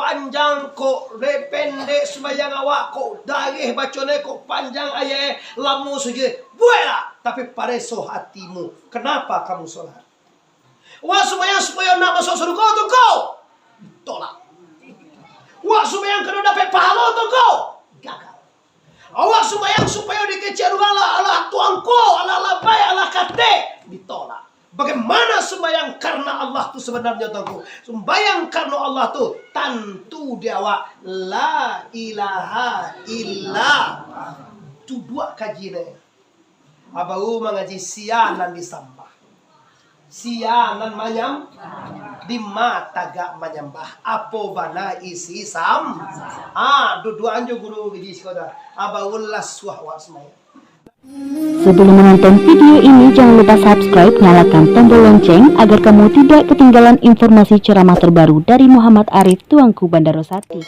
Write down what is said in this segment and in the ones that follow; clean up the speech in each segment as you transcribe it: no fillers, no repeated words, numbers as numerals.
panjang kok pendek sembahyang awak kok dagih bacone kok panjang ayat lamu suje buela tapi pareso hatimu kenapa kamu sholat wah sembahyang supaya nak masuk surga tu kau tolak wah sembahyang kena dapat pahala tu kau gagal awak sembahyang supaya dikecil Allah tuanku Allah labai Allah kate ditolak. Bagaimana sembahyang karena Allah tu sebenarnya tuanku? Sembahyang karena Allah tu tentu dia awak la ilaha illa. Tu dua kajian. Abau mengaji sianan disambah. Sianan manyam di mata gak menyembah. Apo bana isi sam. Dua anjo guru gaji sekolah. Abau las wahwa sembahyang. Sebelum menonton video ini, jangan lupa subscribe, nyalakan tombol lonceng agar kamu tidak ketinggalan informasi ceramah terbaru dari Muhammad Arif Tuanku Bandarosati.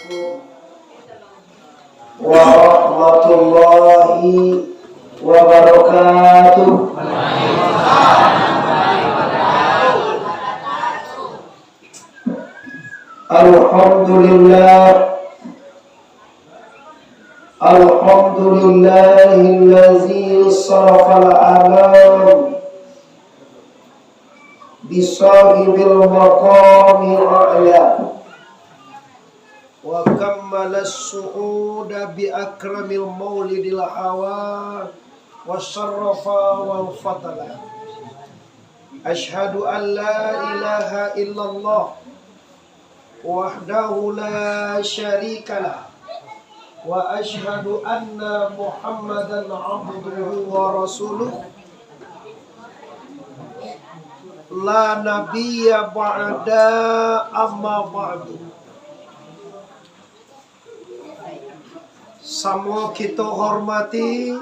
Warahmatullahi wabarakatuh. Alhamdulillah. Alhamdulillahillazi sarafal alam bisahibil maqami a'la wa kammala as-su'uda bi akramil maulidil hawa wa syarrafa wal fadla ashhadu an la ilaha illallah wahdahu la syarikalah wa ashhadu anna Muhammadan abduhu wa rasuluh la nabiyya ba'da amma ba'du. Semua kita hormati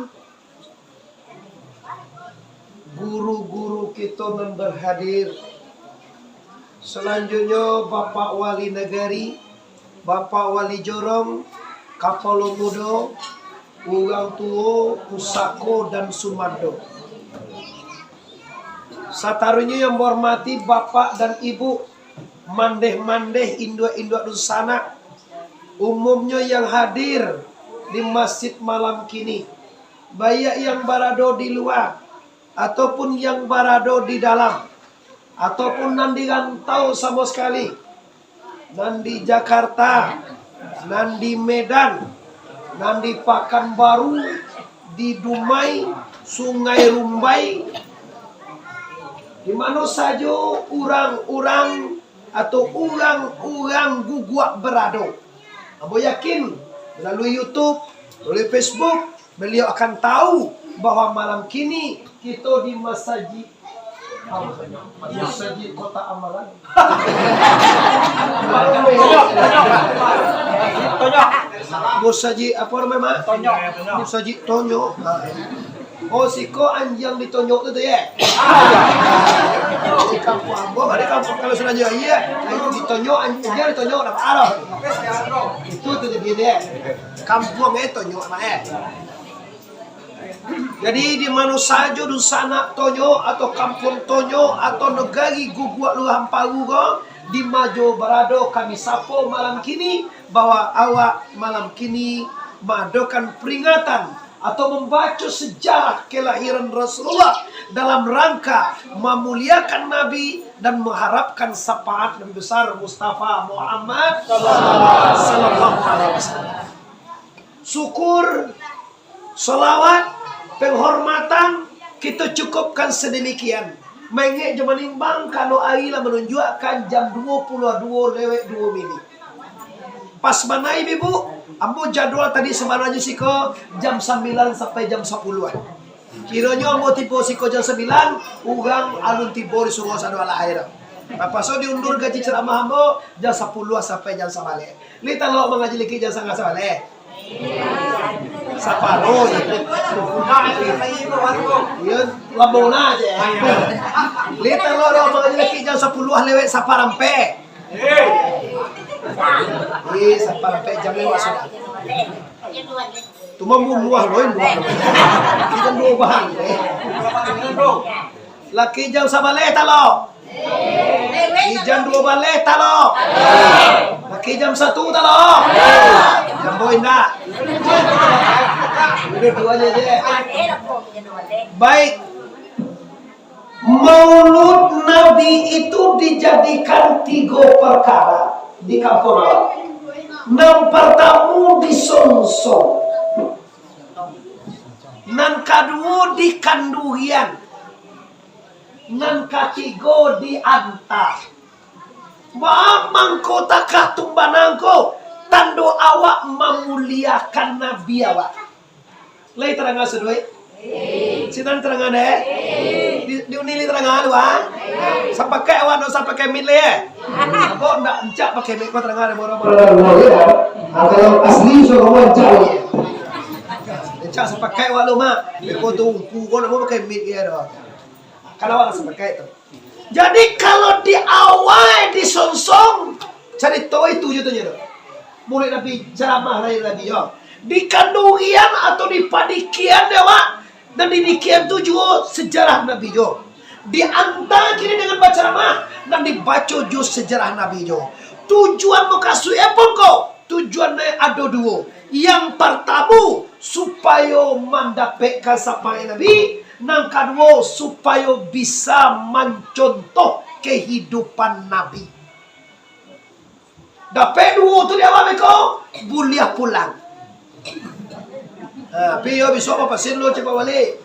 guru-guru kita yang berhadir. Selanjutnya Bapak Wali Negari, Bapak Wali Jorong, Kapalo Mudo, Urang Tuo, Pusako, dan Sumando. Satarunya yang menghormati Bapak dan Ibu, mandeh-mandeh, induk-induk dusana, umumnya yang hadir di masjid malam kini, baik yang berada di luar, ataupun yang berada di dalam, ataupun yang dirantau sama sekali, dan di Jakarta, nan di Medan, nan di Pekanbaru, di Dumai, Sungai Rumbai, di mana saja orang-orang atau orang-orang guguak berada. Abo yakin melalui YouTube, melalui Facebook, beliau akan tahu bahwa malam kini kita di masjid Kota Amalan. Masjid apa namanya? Masjid Tonyo. Oh, siko anjing ditonyo itu ya. Di kampung Ambo, ada kampung kalau sudah jauh iya, ditonyo anjing ditonyo apa arah. Itu tuh dia. Kampungnya tonyo namanya. Jadi di mana saja dusana Tonyo atau kampung Tonyo atau negari guguak luar Hamparu di Majo Barado kami sapo malam kini bahwa awak malam kini mengadakan peringatan atau membaca sejarah kelahiran Rasulullah dalam rangka memuliakan Nabi dan mengharapkan syafaat Nabi besar Mustafa Muhammad sallallahu alaihi wasallam. Syukur, salawat, penghormatan kita cukupkan sedemikian. Mengek cuma nimbang kalau Aila menunjukkan jam 22:02 pas mana ibu? Ambo jadwal tadi sebenarnya siko jam 9 sampai jam 10-an. Kiranya ambo tipe siko jam 9, urang alun tipe di sungai sadu ala air. Apa so diundur gaji ceramah ambo jam 10 sampai jam 9. Lita lo mengaji lagi jam 9. Saparo yun labong na aja lita lo mga laki dyan sa puluhan lewet sa parampe sa parampe jam lewa sudah tumamuluah lo yun kita dua bahan laki jam sa baleta lo Jam 2 balik talo. Pakai jam 1 talo. Jam boy enggak. Udah duanya aja. Baik. Maulud Nabi itu dijadikan 3 perkara di kampung Allah. Yang pertama disonsong, nan kedua di kanduhian, nan ketiga di antar. Mamang kota katumbanangko tando awak memuliakan Nabi awak. Lai terangkan sedoi. Sinan terangan di unili terangan luang. Sampai kayak awak sampai kayak mile. Kok ndak encak pakai mic kau terangan moro-moro. Kalau asli so kamu encak. Encak sampai kayak awak lu mah. Kau tunggu kau nak pakai mic ya doh. Kalau awak sampai kayak itu. Jadi kalau di awal disonsong cari tahu itu tujuannya doh. Mulai Nabi ceramah lagi Nabi yo. Di kandungian atau di padikian dewa. Dan demikian itu juga sejarah Nabi Jo. Diantara kini dengan baca ceramah dan dibaca jo sejarah Nabi Jo. Tujuan muka apa kau? Tujuannya ada 2. Yang pertama supaya mendapatkan sampai Nabi. Yang kedua supaya bisa mencontoh kehidupan Nabi. Dapat 2 tu dia apa kau? Boleh pulang. Piyo besok apa pasin lo cepat balik.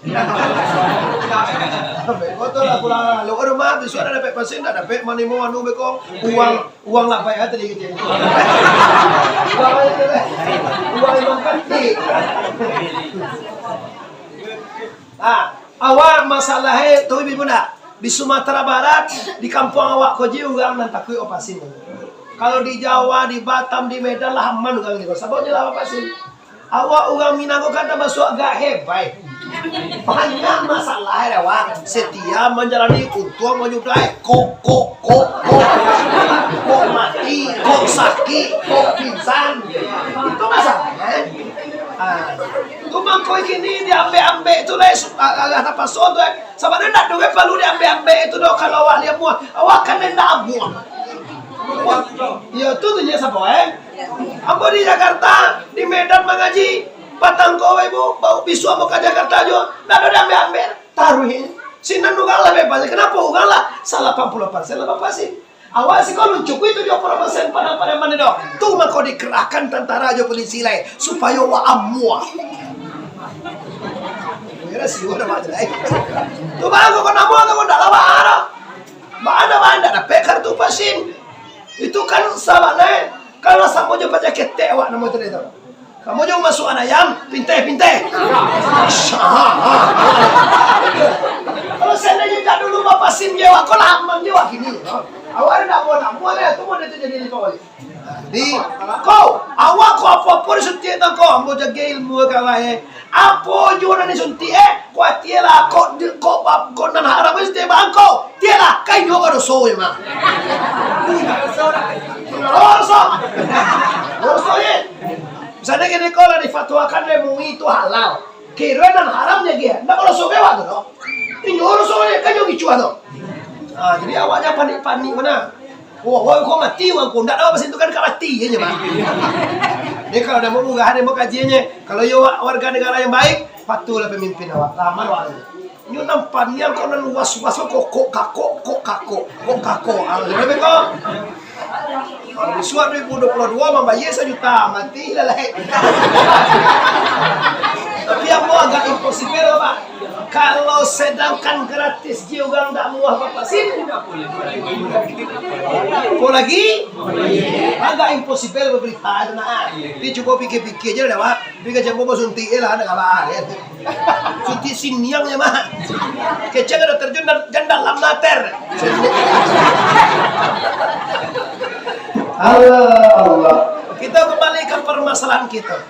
Betul lah pulang lo rumah besok ada dapat pasin dah dapat mani mau anu beko uang lah bayar tadi gitu. Uang memang penting. Awak masalahnya tu ibu nak di Sumatera Barat di kampung awak koji orang nan takui opasin. Kalau di Jawa di Batam di Medan lah aman orang ni. Sebabnya lah opasin. Awak orang Minang kata masuk agak hebat. Banyak masalah ya awak. Setia menjalani untung menyudahi kok mati, kok sakit, kok pingsan. Itu masalahnya. Tu mangkoi kini diambil-ambil tu lah agak apa soal tu. Sebenarnya nak duit perlu diambil-ambil itu doh kalau awak lihat muat. Awak kan nak buang. Ya tu tu je siapa Ambo di Jakarta, di Medan mengaji, patang kowe ibu, bau bisu ambo ke Jakarta juga, ndak ada ambil taruhin. Sinan ugang lah bebas, kenapa ugang lah? Salah 80% lah pasin. Awal sih kau lucu itu 20% pada mana dong? Tu mah kau dikerahkan tentara aja polisi lain supaya wa amua. Kira sih udah macam lain. Tu bang kau namua kau ndak lawa ada. Mana dapat kartu pasin. Itu kan salahnya. Kalau sama je baca ketek awak nama tu itu. Kamu jauh masuk anak ayam, pintai. Kalau saya nak dulu bapak sim je, aku lama je wak kini. Awak nak mau tu mau dia jadi ni kau. Di kau, awak kau apa-apa suntik tak kau, mau jaga ilmu kau apa juga ni suntik kau tiada kau nan harap mesti bangko, tiada kain kau ada soy mah. Roso ye. Misalnya kini kau lah difatwakan MUI itu halal. Kira dan haramnya dia. Ndak kalau sobe waktu tu. Ini roso ye kan yang bicu tu. Jadi awaknya panik mana? Wah, kau mati wang kau. Ndak tahu pasal itu kan kau mati je mah. Ni kalau dah mau unggahan mau kajiannya. Kalau yo warga negara yang baik, patuhlah pemimpin awak. Lamar awak. Nyo nampak ni kau nan was-was kok kako. Lebih kau. Kalau disuat 2022 membayar 1 juta mati lah. Tapi yang mau agak impossible Pak. Kalau sedangkan gratis dia orang tak mau apa sih? Kau lagi? Agak impossible berberita nah. Dia cukup pikir-pikir je dah Pak. Dia macam mau suntik lah ada kabar. Suntik siniangnya mah. Kecil ada terjun dan dalam later. Allah. Kita kembali ke permasalahan kita.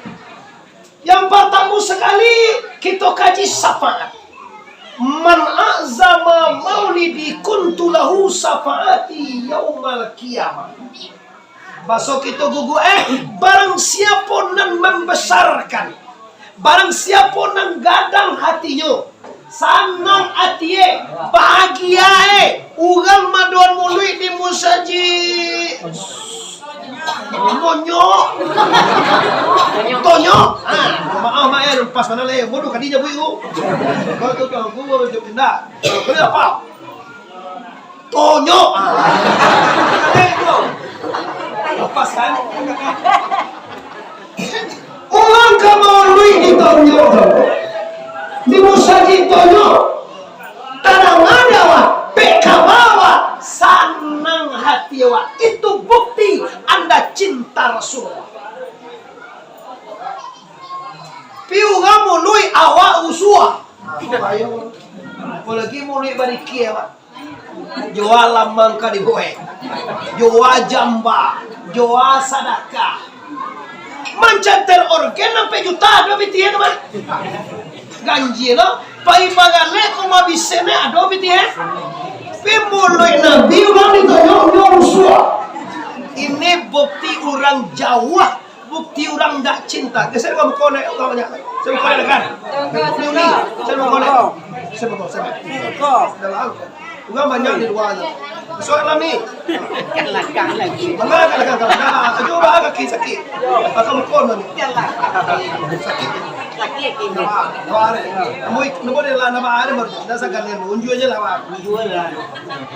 Yang pertama sekali kita kaji syafaat. Man azama maulidi kuntu lahu syafaati yaumal qiyamah. Basok kita gugu barang siapa nan membesarkan, barang siapa nan gadang hatinya Sanang atie, bahagia urang madon mului di musaji. Monyok. Tonyo. Maaf pas mana le, bodoh kadinya bu ibu. Kalau tu aku baru pindah. Boleh apa? Tonyo. Lepas kan? Orang kamu di tonyo. Di musaji tonyo. Tanang ada wa, pekabawa, sanang hati wa. Itu bukti Anda cinta Rasulullah. Piu kamu lui awak usua. Apalagi mau lui barikia wa. Joa lamang ka diboe. Joa jamba, joa sadaka. Mancanter organ sampai juta ada bitian mah. Ganji no, pai bagale ko mabisene ado bitian. Pemuloi nabi orang ditonyo usua. Ini bukti orang Jawa, bukti orang tak cinta. Saya mau konek utamanya. Saya mau konek kan? Saya mau konek. Saya mau konek. Uang banyak di luarnya. Soalan ni. Kan lagi. Mana kan? Coba agak sakit. Akan konek ni. Sakit. Lagi ini. Kamu boleh lah nama ada baru. Nasa kalian unjuk aja lah. Jual lah.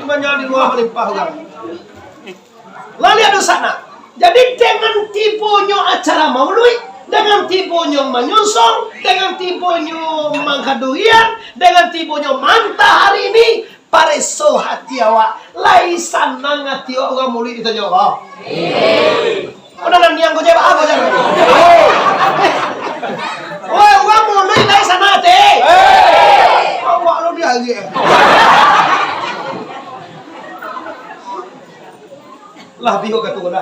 Banyak di luar melimpah juga. Lalu ada sana. Jadi dengan tipunya acara maulid, dengan tipunya menyusong, dengan tipunya mangkaduian, dengan tipunya mantah hari ini, pareso hati awak, lai sanang hati awak orang maulid itu jawab. Udah nanti yang kau jawab apa jawab? Woi, orang maulid lai sana hati. Awak lo dia lagi. Lah biho ka tugon na.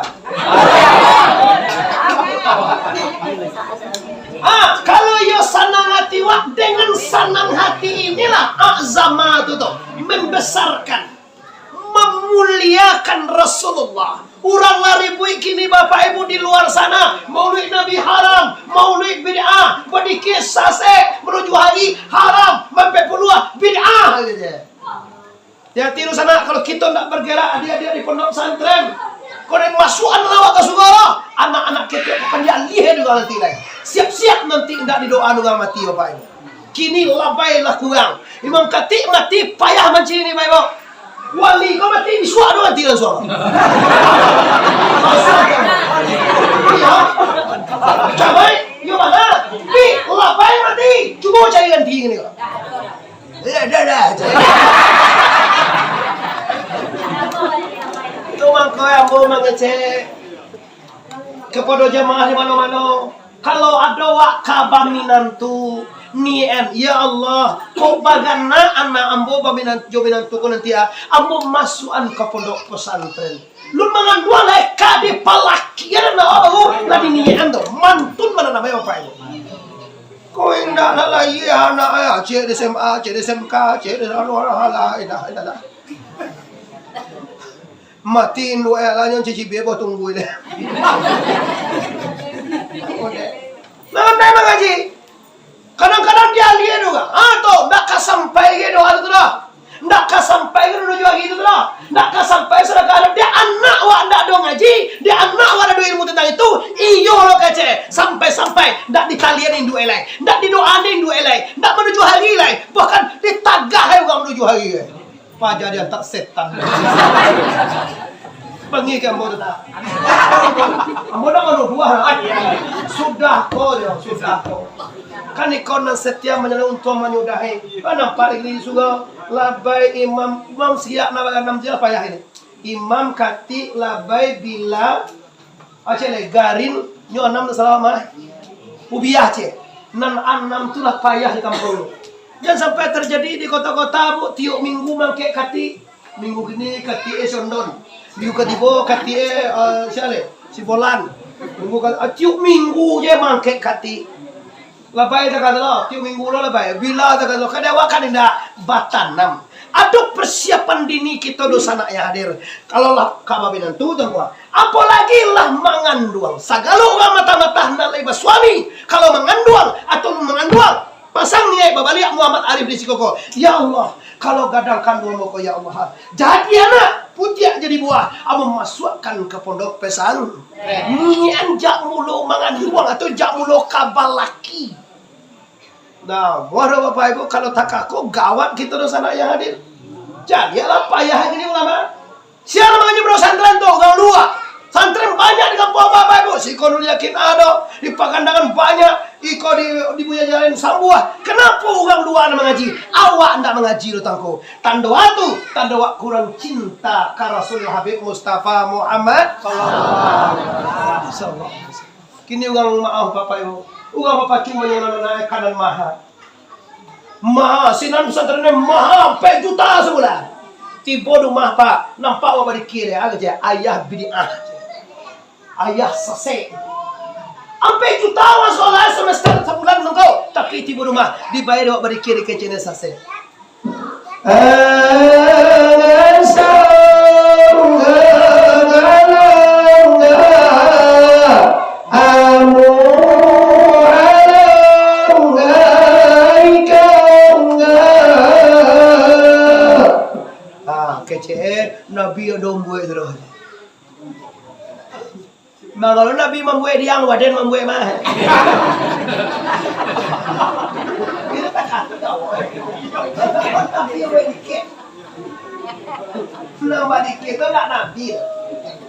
Kalau yo sanang hati wa, dengan sanang hati inilah azama itu tuh membesarkan, memuliakan Rasulullah. Urang lari bui kini bapak ibu di luar sana maulid Nabi haram, maulid bid'ah, berdikir sase menuju hari haram, sampai puluh bid'ah aja. Ya tiru sana kalau kita tidak bergerak dia di pondok pesantren. Kalau masukan lawak ke segala anak-anak kita akan dia lihat juga nanti lah. Siap-siap nanti tidak didoa juga mati bapak ini. Kini labailah kurang. Imam Khatib mati payah manci ini bapak. Wali kau mati disuak doang nanti langsung. Cabai, yo mana? Pi labai mati. Cuba cari ganti ini kau. Dah. Mangko yang mau mengecek kepada jemaah di mana-mana. Kalau ada wak kabaminantu nien, ya Allah, kau bagana anak ambo baminantu ko nanti ya, ambo masukan ke pondok pesantren. Lu mengandua leka di palakian na oh, lagi nien tu mantun mana namanya apa itu? Kau indah lah iya anak ya, cek di SMA, cek di SMK, cek di luar hala, indah. Matiin lu yang cici bebo tunggu ini. Nah, mengaji. Kadang-kadang dia lihat juga. Tuh, ndak kasampai gitu itu dah. Ndak kasampai gitu juga gitu dah. Ndak kasampai sudah kalau dia anak wa ndak do ngaji, dia anak wa do ilmu tentang itu. Iyo lo kece. Sampai ndak ditalianin dua elai. Ndak didoanin dua elai. Ndak menuju hari elai. Bahkan ditagah juga menuju hari elai. Pajak dia tak setan. Bengi kan mau tetap. Mau dah mau dua. Sudah kau. Kan ikon setia menyala untuk menyudahi. Nampak ini juga labai imam siap nama enam jelas payah ini. Imam kati labai bila acele garin nyo enam salah mah. Ubiah ce. Nan enam tu lah payah di kampung. Jangan sampai terjadi di kota-kota bu tiuk minggu mangke kati minggu gini kati sondon minggu ketiga kati si bolan minggu tiuk minggu je mangke kati labai tak kata lo tiuk minggu lo labai bila tak kata lo kadewakan indah batanam. Aduh persiapan dini kita dosa anak yang hadir. Kalau lah kababinan tu gua. Apalagi lah manganduang. Sagalo orang mata-mata nalai suami. Kalau manganduang atau manganduang Pasang niat babalik Muhammad Arif di Sikoko. Ya Allah, kalau gadangkan dua moko ya Allah. Jadi anak putih jadi buah. Amo masukkan ke pondok pesan. Nyian jak mulo mangan buang atau jak mulo kabal laki. Nah, waduh Bapak Ibu, kalau tak aku gawat gitu dosa anak yang hadir. Jadi lah payah ini ulama. Siapa namanya bro santren tuh, gang dua. Santren banyak di kampung Bapak Ibu. Si konul yakin ada, di Pakandangan banyak, iko di Buya Jalan Sambuah. Kenapa orang dua mengaji? Awak ndak mengaji lo tangko. Tandoa tu, tandoa kurang cinta ke Rasul Habib Mustafa Muhammad sallallahu alaihi wasallam. Kini orang maaf Bapak Ibu. Orang Bapak cuma yang naik kanan maha. Maha, sinan pesantrennya maha, 4 juta sebulan. Tiba rumah Pak, nampak apa di kiri aja, ayah bid'ah. Ayah sesek. Sampai juta orang sekolah semester sebulan nunggu. Tapi tiba rumah dibayar awak beri kiri ke channel sesek. Kece Nabi domboy terus. Mà kalau Nabi membuat diang waden membuat mah. Nama dikit itu nak Nabi.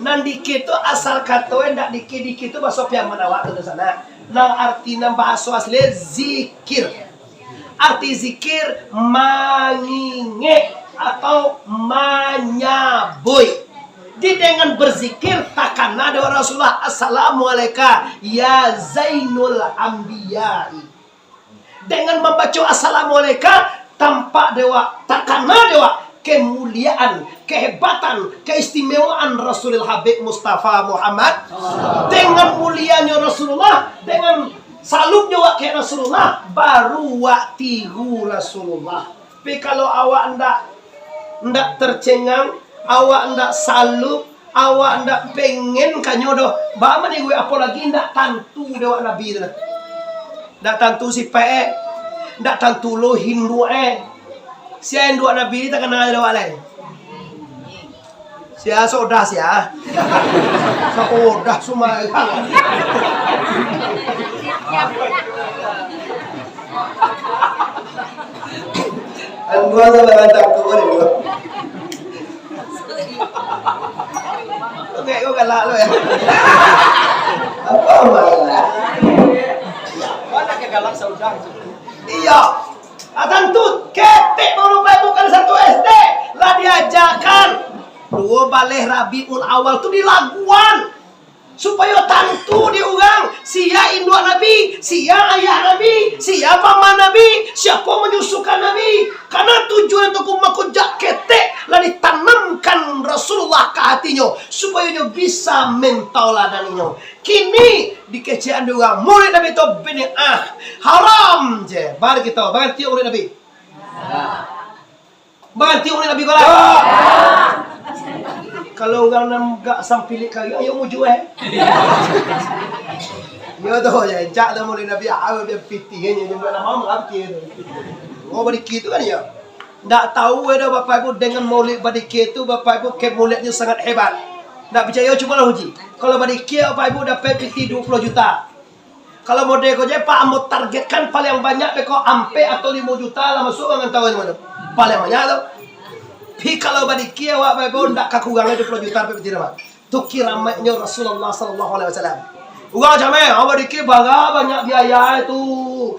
Nan dikit itu asal kata ndak dikit itu bahasa yang menawak ke sana. Nang arti nang bahasa asli zikir. Arti zikir manginge atau manyaboy. Di dengan berzikir takkan ada Rasulullah assalamualaikum ya Zainul Anbiya. Dengan membaca assalamualaikum tampak dewa takkan dewa kemuliaan, kehebatan, keistimewaan Rasulul Habib Mustafa Muhammad. Dengan mulianya Rasulullah, dengan salubnya wakil Rasulullah, baru waktihu Rasulullah. Tapi kalau awak ndak tercengang, awak ndak salub, awak ndak pengen kanyodoh, ba mani gue apalagi ndak tantu dewa Nabi itu. Ndak tantu si pe, ndak tantu lo Hindu sia Hindu Nabi tak kenal dewa lain. Sia sodah sia. Sodah semua. Gua sama mantap kemarin gua. Oke, gua galak lo ya. Apa malah? Mana ke galak saudara? Iya. Tentu ketek baru bukan 1 SD lah diajarkan. Dua baleh Rabiul Awal tu di laguan. Supaya tentu diurang sia induk Nabi, sia ayah Nabi, sia paman Nabi, siapa menyusukan Nabi. Karena tujuan untuk makujak ketek lah ditanamkan Rasulullah ke hatinya supaya dia bisa mentauladannya. Kini dikecean diurang murid Nabi itu bid'ah haram je. Bar kita berhenti murid Nabi. Berhenti murid Nabi kalau. Kalau orang nampak sampilik kali, ayo muju Yo tu ya, cak dah mulai Nabi awal dia pitihnya, dia nama mengerti tu. Oh badiki tu kan ya. Tak tahu ada Bapak Ibu dengan maulid badiki tu, Bapak Ibu ke maulidnya sangat hebat. Tak percaya cubalah uji. Kalau badiki Bapak Ibu dapat piti 20 juta. Kalau model kau je Pak mau targetkan paling banyak beko ampe atau 5 juta lah masuk dengan tahu mana. Paling banyak tu. Tapi kalau badiki awak Bapak ndak kakurangan 20 juta pe tidak. Tu kiramatnya Rasulullah sallallahu alaihi wasallam. Uang jamai, awak badiki banyak biaya itu.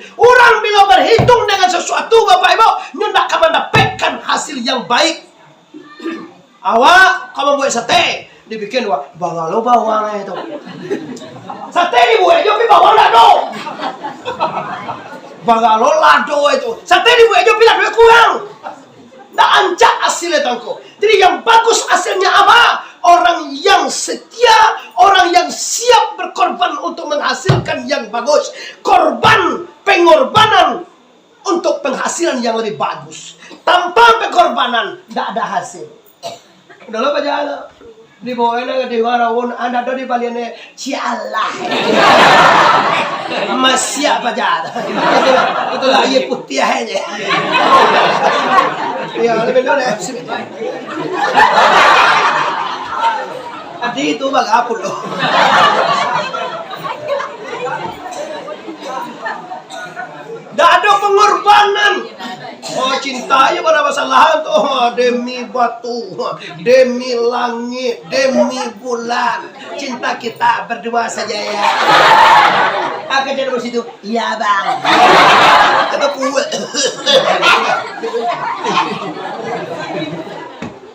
Orang bila berhitung dengan sesuatu Bapak Ibu, ndak akan mendapatkan hasil yang baik. Awak kamu buat sate, dibikin bangalo bawang itu. Sate dibuat jo pi bawang lado. Bangalo lado itu. Sate dibuat jo pi lado kurang. Tak ancak hasilnya tangko. Jadi yang bagus hasilnya apa? Orang yang setia, orang yang siap berkorban untuk menghasilkan yang bagus. Pengorbanan untuk penghasilan yang lebih bagus. Tanpa pengorbanan, tidak ada hasil. Udah lo baca. Di bawah na di warawon anda do di baliane cialah. Masih apa jad? Itu lah ye putih aja. Ya lebih do na. Adi itu bagapul lo. Dah ada pengorbanan. Oh cintanya pada kesalahan tuh demi batu, demi langit, demi bulan. Cinta kita berdua saja ya. Akan jadi begitu. Iya bang. Atau kuat.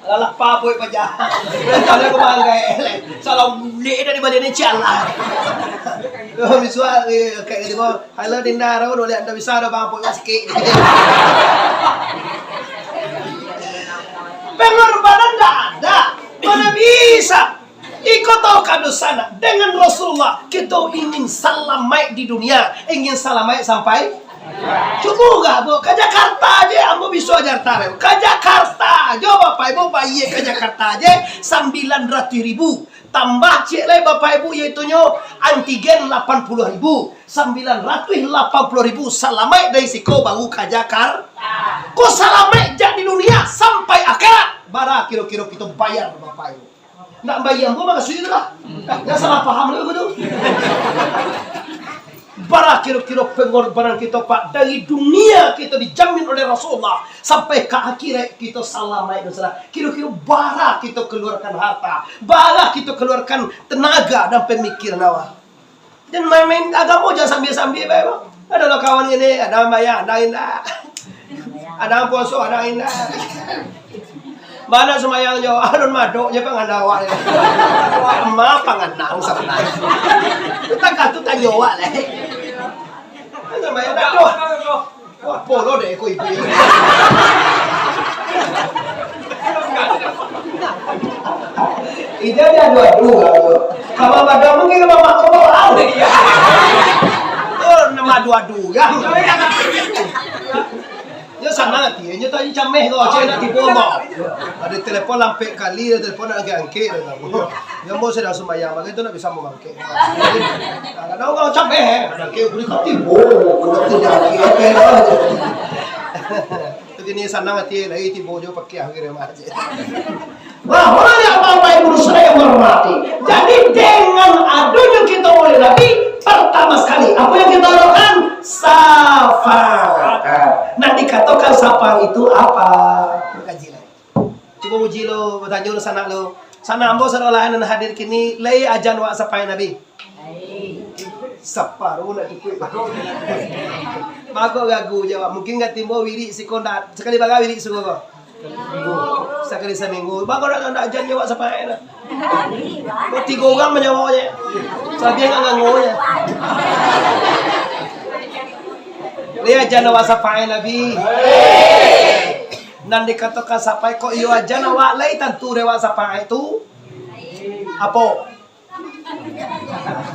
Lalak papoy pa dyan. Kala ko mga salah muli na di ba din chala. Miswa kayak di ba halo din daraw ulit anda bisa ada bang poy waski. Pengorbanan tidak ada. Mana bisa? Ikut tahu kado sana dengan Rasulullah kita ingin salamai di dunia, ingin salamai sampai cukup gak bu? Ke Jakarta aja, ambo bisa Jakarta. Ke Jakarta aja, bapak ibu bayi ke Jakarta aja 900.000. Tambah cek lagi bapak ibu yaitu antigen 80.000, 980.000 salamai dari siko baru ke Jakarta. Kok salamai jak di dunia sampai akhirat? Bara kira-kira kita bayar bapak ibu. Nggak bayar gua maka sudah lah. Nggak salah paham lu betul. Bara kira-kira pengorbanan kita Pak dari dunia kita dijamin oleh Rasulullah sampai ke akhirat kita salamai dosa. Kira-kira bara kita keluarkan harta, bara kita keluarkan tenaga dan pemikiran awal. Dan main-main agama jangan sambil-sambil Pak. Ada lo kawan ini, ada bayar, ada indah. Ada puasa, ada indah. Mana semayang jauh, adon madok nya pangandawa ya. Ma pangandang sebenarnya. Kita katu tanyawa lah. Semayang dah. Wah, polo deh ko ibu. Ida dia dua-dua. Kalau pada mungkin kalau mak ko au dia. Oh, nama dua-dua. Dia sana nanti, dia tadi cameh kau cina tipu mau. Ada telepon lampe kali, ada telepon lagi angke. Dia mau sedang sembahyang, maka itu nak bisa mau angke. Kadang kau cameh, angke boleh kau tipu, kau tidak angke. Jadi ni sana nanti lagi tipu jo pakai angke remaja. Wah, orang yang bapak ibu saya menghormati. Jadi dengan adanya kita oleh Nabi, pertama sekali apa yang kita lakukan? Safar. Nah dikatakan safar itu apa? Kaji lah. Coba uji lo, bertanya lo sana lo. Sana ambo sarolahan dan hadir kini lay ajan wa sapai Nabi. Saparu nak cukup. Mako gagu jawab. Mungkin nggak timbo wiri sikondat. Sekali baga wiri sugo ko. Sekali seminggu. Bako nak ajan jawab sapai na. Kau 3 orang menjawabnya. Sabi yang nganggonya. Lihat ajan wa sapai Nabi. Dan dikatakan sapai kok iyo ajan wa lay tentu rewa sapai itu apa?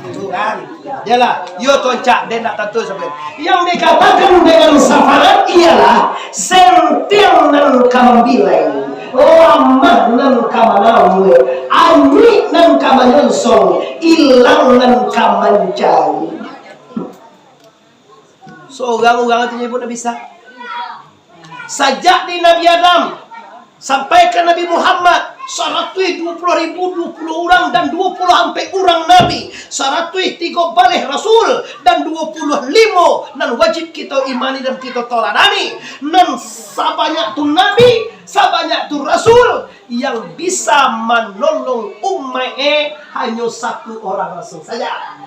Itu kan. Yalah, yo toncak dia nak tentu sampai. Yang dikatakan dengan safarat ialah sentil nan kambilai. Lamah nan kamanawe, ani nan kamanyonsong, ilang nan kamancari. Seorang-orang itu nyebut Nabi bisa. Sejak di Nabi Adam sampai ke Nabi Muhammad 120.000 20 orang dan 20 sampai orang Nabi 103 balik Rasul dan 25 dan wajib kita imani dan kita toladani dan sebanyak tu Nabi sebanyak tu Rasul yang bisa menolong umatnya hanya satu orang Rasul saja.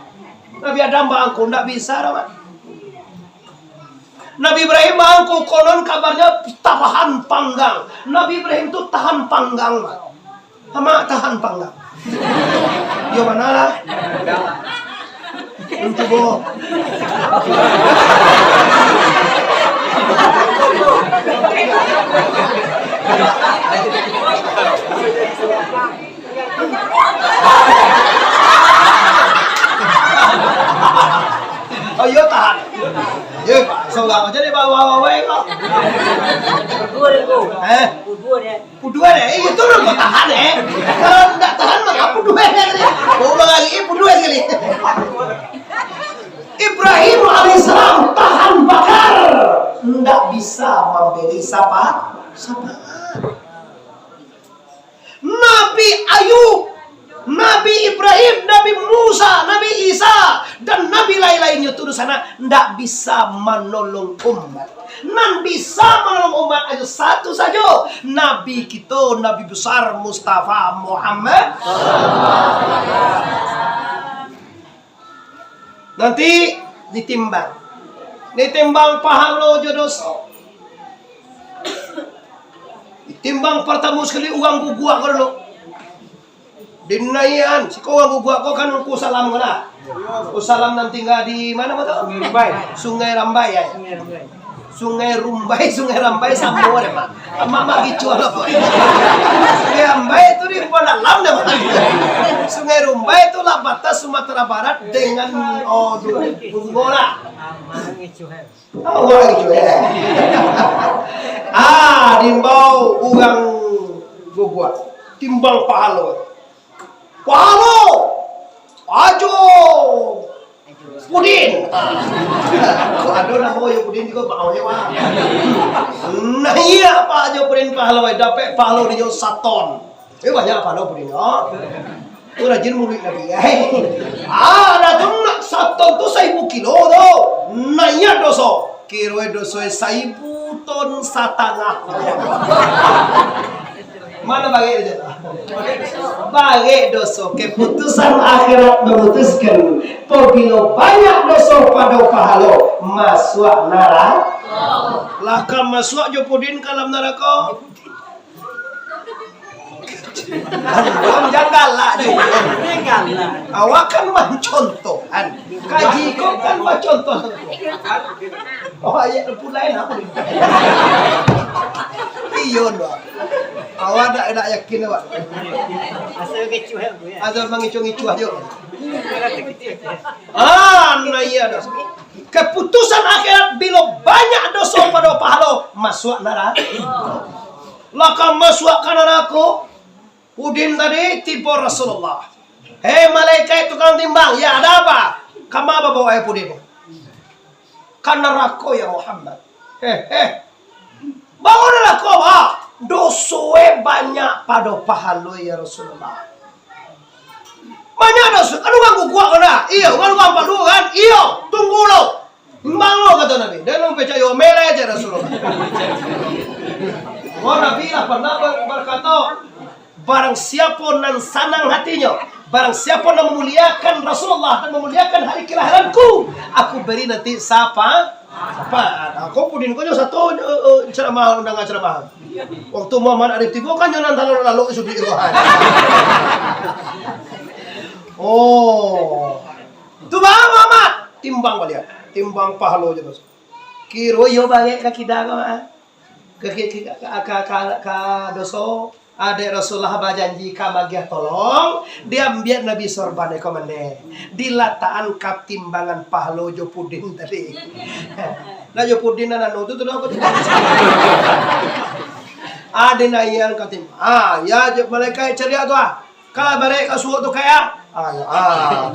Nabi Adam bangku tidak bisa dah. Nabi Ibrahim bangku konon kabarnya tahan panggang. Nabi Ibrahim tu tahan panggang. Sama tahan panggang. Yo mana lah? Untuk boh. Oh yo tahan. Yo seorang aja di bawah-bawah kok. Berdua deh, Bu. Berdua deh. Itu lo kok tahan Kalau enggak tahan Apa dua kali? Ulang lagi, ibu dua kali. Ibrahim alaihissalam tahan bakar, nggak bisa memberi sapa. Nabi Ayub, Nabi Ibrahim, Nabi Musa, Nabi Isa, dan Nabi lain-lainnya itu di sana nggak bisa menolong umat. Nan bisa menolong umat aja satu saja, Nabi kita, Nabi besar Mustafa Muhammad. Nanti ditimbang pahala jodoh. Ditimbang pertama sekali uang gugua ko dulu. Dinayan, si ko uang gugua ko kan ku salam kana. Ku salam nang tinggal di mana ba to? Sungai Rambai ya. Sungai Rambai sama deh Pak. Mama gitu ala po. Sungai Rambai itu di dalam deh Pak. Sungai Rambai itu lah batas Sumatera Barat dengan Bungola. Dimbau uang gua. Timbang pahalo. Ajo. Pudin. Aduh nak mau Pudin juga mau ya. Nah iya Pak aja Pudin pahala dapat pahala dia 1 ton. Banyak pahala Pudin ya. Itu rajin murid lagi ya. Datang 1 ton tu 1000 kilo tu. Nanya doso. Kiro doso 1000 ton 1,5. Mana bagi itu? Bagi dosa keputusan akhirat memutuskan apabila banyak dosa pada pahala masuk neraka. Lah kan masuk jo Pudin kalam neraka. Belum janggal deh. Awak kan mencontohan. Kaji kok kan mencontoh. Oh ayat pulain apa ni? Iyon ba. Awak tak yakin awak. Asal kecuh ya. Asal mengicu-ngicu aja. Nah iya dah. Keputusan akhirat bila banyak dosa pada pahala masuk neraka. Laka masuk ke neraka. Udin tadi tipu Rasulullah. Hei malaikat tukang timbang, ya ada apa? Kamu apa bawa Udin? Kan neraka ya Muhammad. Bawa neraka apa? Dosa banyak pada pahala ya Rasulullah. Banyak dosa. Kan ganggu gua kena. Iya, kan ganggu palu kan? Iya, tunggu lo. Bangun kata Nabi. Dan orang percaya meleh aja Rasulullah. Oh Nabi lah pernah berkata, barang siapa nan senang hatinya, barang siapa yang memuliakan Rasulullah dan memuliakan hari kelahiranku, aku beri nanti sapa. Aku pudin ko satu ceramah undang ceramah. Waktu Muhammad Arif tiba kan jangan talon lalu sudah irohan. Oh, tu bang Muhammad timbang balik, timbang pahala je bos. Kiro yo balik kaki daga, kaki doso. Ada Rasulullah berjanji kamagiah tolong dia biar Nabi sorban komande dilataan kap timbangan pahala jo Pudin tadi. Nah jo Pudin anak nutu tu aku tidak. Ada nayang katim. Ya mereka ceria tu kalau mereka suatu tu kaya.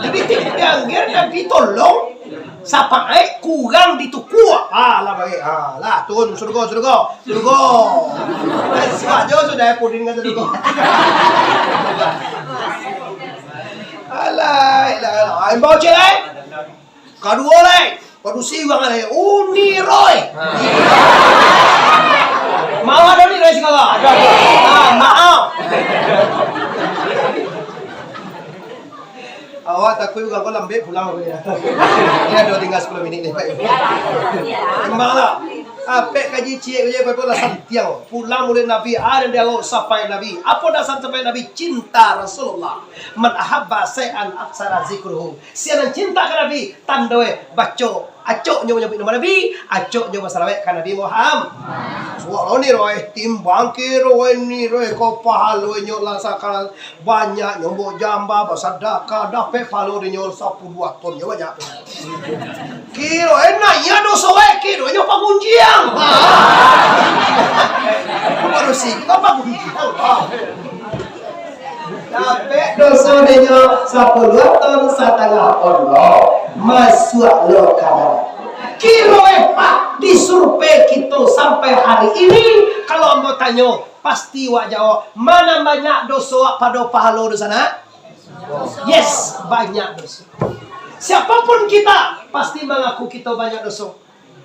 Jadi yang Nabi tolong siapa kurang ditukua. Lah bagi. Lah turun surga. Saja sudah Pudin kata surga. Alah. Ai mau cerai. Kedua lagi. Produksi uang ada. Uni Roy. Mau ada ni Roy segala. Maaf. Awak takut juga kau lambat pulang aku ya. Ini ada tinggal 10 minit ni Pak. Memanglah. Apa kaji cie je betul lah santiang. Pulang oleh Nabi ada dia sampai Nabi. Apa dasar sampai Nabi cinta Rasulullah. Man ahabba sai'an aksara zikruhu. Siapa cinta ke Nabi tandoe baca acok nyoba nama Nabi, acok nyoba salawat ke Nabi Muhammad. Soal ni roy timbang kiro ni roy kau pahala nyol sakal banyak nyoba jamba bersedekah dapat pahala nyol 12 ton nyoba banyak. Kiro enak ya dosa kiro nyoba kunjiang. Baru sih apa kunjiang. Tapi dosa dia 10 tahun setengah Allah masuk lo kadang. Kilo Pak disurvei kita sampai hari ini kalau mau tanya pasti wak jawab mana banyak dosa pada pahala di sana? Yes, banyak dosa. Siapapun kita pasti mengaku kita banyak dosa.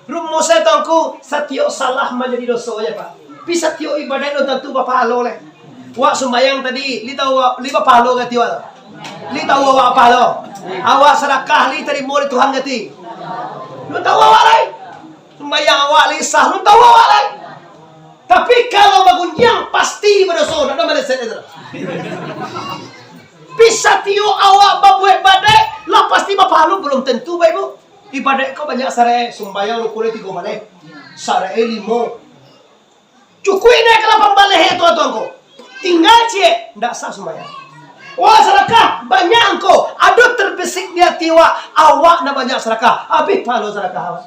Rumus saya tahu setiap salah menjadi dosa ya Pak. Bisa setiap ibadah itu tentu pahala leh. Wak sembahyang tadi, li tahu li pahala ke tiwa? Li tahu wak pahala. Awak sedekah li terima oleh Tuhan gati. Lu tahu awak lain? Sembahyang awak lisah, lu tahu awak lain? Tapi kalau bagunjang pasti berdosa, tak ada meleset itu. Bisa tiu awak babuat badai, lah pasti pahala belum tentu baik bu. Ibadah kau banyak sare, sembahyang lu kulit 3 balik, sare 5. Cukup ini kalau pembalik itu tuanku. Tinggal cie, ndak sah sembahyang. Wah sedekah banyak engkau, aduh terbesik dia tiwa, awak nak banyak sedekah, habis pahala sedekah awak.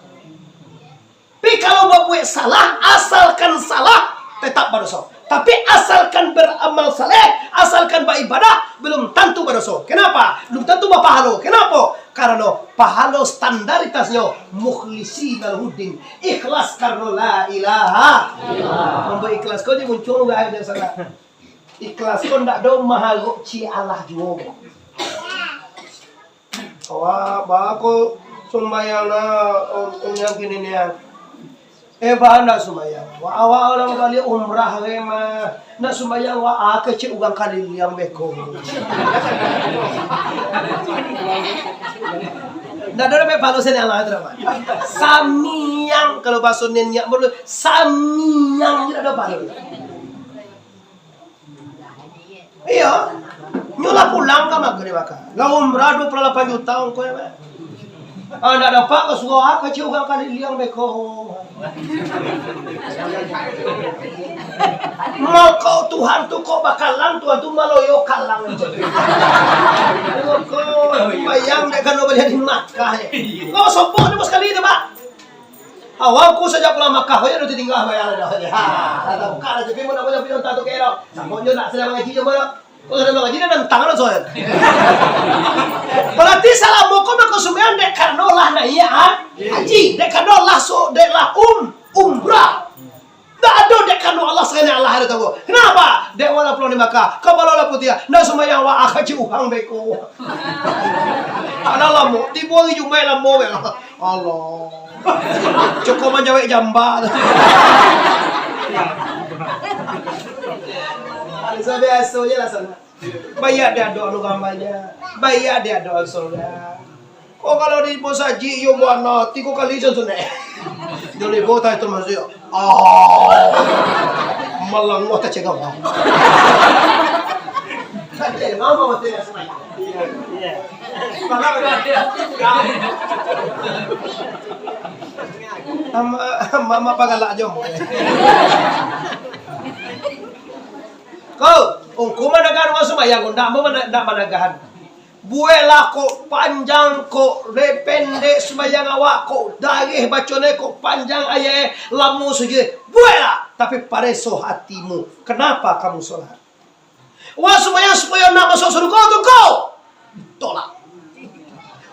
Tapi kalau buat salah, asalkan salah tetap berdosa. Tapi asalkan beramal saleh, asalkan beribadah, belum tentu berdosa. Kenapa? Belum tentu berpahala. Kenapa? Karena pahala standaritasnya mukhlisi dalhudin, ikhlas karena la ilaha illallah. Memberi ikhlas kau je muncul enggak ada salah. Ikhlas kau ndak do mahaluk ci Allah juga. Wah, bako sembahyang na yang kini ni yang. Bah nak sembahyang. Wah awal orang kali umrah ke mah. Nak sembahyang wah kecil ugang kali yang beko. Ndak ada apa palu sen Allah terima. Samiyang kalau bahasa nenya perlu samiyang tidak ada palu. Iya, nyola pulang ke maghrib maka. Lah umrah 28 juta engkau ya. Anda dapat ke suara kecil ugang kali liang beko. Mau kau Tuhan tu kau bakalang Tuhan tu maloyo kalang. Kau bayang dek kan jadi Makkah. Kau sombong ni sekali tu pak. Awalku saja pulang Makkah, ya udah tinggal bayar dah. Ha, tak buka aja pun nak punya tak tu kero. Sambungnya nak sedang ngaji coba. Kau sedang ngaji dan tangan soal. Berarti salah moko mak sumean dek karena lah na iya haji, dek karena lah so dek lah umrah. Tak ada dek karena Allah sekali Allah ada tahu. Kenapa? Dek wala pulang di Makkah, kau balola putih. Nak sembahyang wa akaji uhang beko. Adalah mo, tibuang jumai lah mo ya. Allah. Cukup menjawab jamba. Ada biasa je lah sana. Bayar dia doa lu gambarnya. Bayar dia doa surga. Kok kalau di pos haji yo buana 3 kali je tu nek. Dole bota itu masuk. Malang mo ta cegah. Kate mama mati semua. Iya. Mana dia? Mama pagalak jom. Kau, ungku managahan mo sumayang, ndak mo ndak managahan. Buelah ko panjang ko repende sumayang awak ko dagih bacone ko panjang ayah lamu suje. Buelah, tapi pareso hatimu. Kenapa kamu sholat? Wah sumayang supaya nak masuk surga tu kau tolak.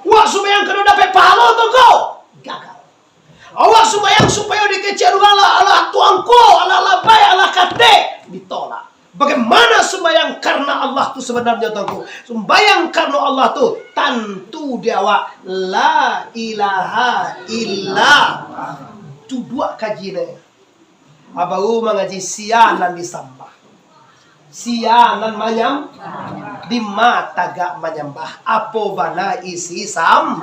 Wah sumayang kena dapat pahala tu kau gagal. Awak sembahyang supaya dikecewakan Allah tuanku, Allah labai, Allah kate, ditolak. Bagaimana sembahyang karena Allah tu sebenarnya tuanku? Sembahyang karena Allah tu tentu dia awak la ilaha illallah. Tu dua kaji ni. Abau mengaji sianan disambah. Sianan manyam di mata gak menyembah apa bana isi sam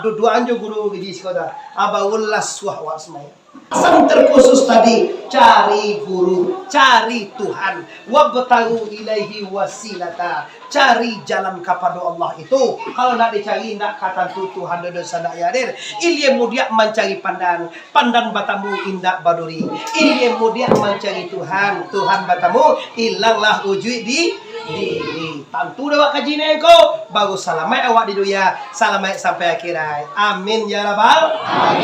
dua anjo guru di sekolah abawullah suahwa semaya pesan terkhusus tadi cari guru cari Tuhan wabtagu ilaihi wasilata cari jalan kepada Allah itu kalau nak dicari nak kata Tuhan dosa nak yadir ilye mudia mencari pandan batamu indak baduri ilye mudia mencari Tuhan batamu hilanglah ujui di diri Tantu dewa kaji neko, bagus salamai awak di dunia, salamai sampai akhirat. Amin ya rabbal.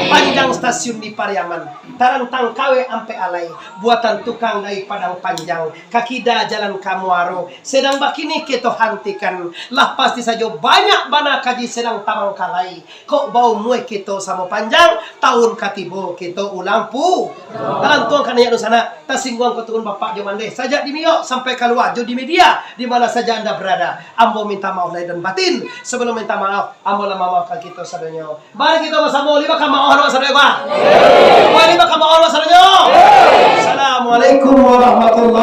Panjang stasiun di Pariaman, tarantang kawe ampe alai, buatan tukang dari Padang Panjang, kakida jalan Kamuaro, sedang bakini keto hantikan, lah pasti saja banyak bana kaji sedang tamang kalai, kok bau mue keto sama panjang, tahun katibo keto ulang pu. Dalam tuang kanaya sana, tasingguang keturun bapak jomande, saja di mio sampai keluar, jo di media, di mana saja anda berada. Ambo minta maaf lahir dan batin. Sebelum minta maaf, ambo lama maafkan kita sadanya. Mari kita bersama lima kama Allah sadanya. Mari lima kama Allah sadanya. Assalamualaikum warahmatullahi